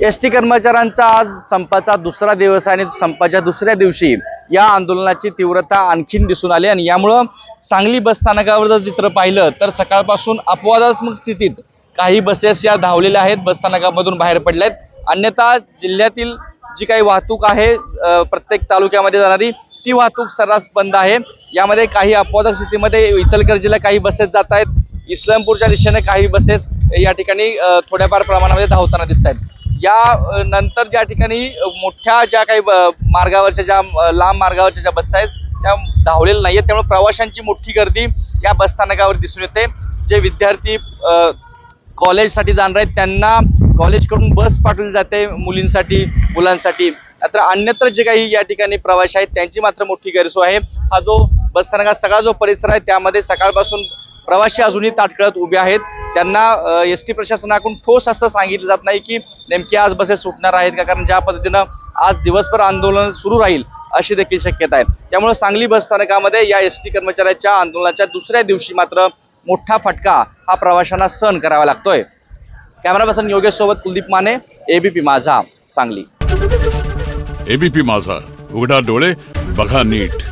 ST कर्मचाऱ्यांचा आज संपाचा दुसरा दिवस आहे आणि संपाच्या दुसऱ्या दिवशी या आंदोलनाची तीव्रता आणखीन दिसून आली आणि यामुळे सांगली बस स्थानकावर जर चित्र पाहिलं तर सकाळपासून अपवादात्मक स्थितीत काही बसेस या धावलेल्या आहेत, बस स्थानकामधून बाहेर पडल्या आहेत. अन्यथा जिल्ह्यातील जी काही वाहतूक आहे प्रत्येक तालुक्यामध्ये जाणारी ती वाहतूक सर्रास बंद आहे. यामध्ये काही अपवादात्मक स्थितीमध्ये इचलकरंजीला काही बसेस जात आहेत, इस्लामपूरच्या दिशेने काही बसेस या ठिकाणी थोड्याफार प्रमाणामध्ये धावताना दिसत आहेत. या नंतर ज्या ठिकाणी मोठ्या ज्या काही मार्गावरच्या ज्या लांब मार्गावरच्या ज्या बस आहेत त्या धावलेल्या नाहीयेत, त्यामुळे प्रवाशांची मोठी गर्दी या बस स्थानकावर दिसून येते. जे विद्यार्थी कॉलेजसाठी जाणार आहेत त्यांना कॉलेजकडून बस पाठवली जाते मुलींसाठी मुलांसाठी, मात्र अन्यत्र जे काही या ठिकाणी प्रवासी आहेत त्यांची मात्र मोठी गैरसोय आहे. हा जो बस स्थानकात सगळा जो परिसर आहे त्यामध्ये सकाळपासून प्रवासी अजूनही ताटकळत उभे आहेत. त्यांना एसटी प्रशासनाकडून ठोस असं सांगितलं जात नाही की नेमकी आज बसेस सुटणार आहेत का, कारण ज्या पद्धतीनं आज दिवसभर आंदोलन सुरू राहील अशी देखील शक्यता आहे. त्यामुळे सांगली बस स्थानकामध्ये या एसटी कर्मचाऱ्यांच्या आंदोलनाच्या दुसऱ्या दिवशी मात्र मोठा फटका हा प्रवाशांना सहन करावा लागतोय. कॅमेरा पर्सन योगेश सोबत कुलदीप माने, एबीपी माझा, सांगली. एबीपी माझा, उघडा डोळे बघा नीट.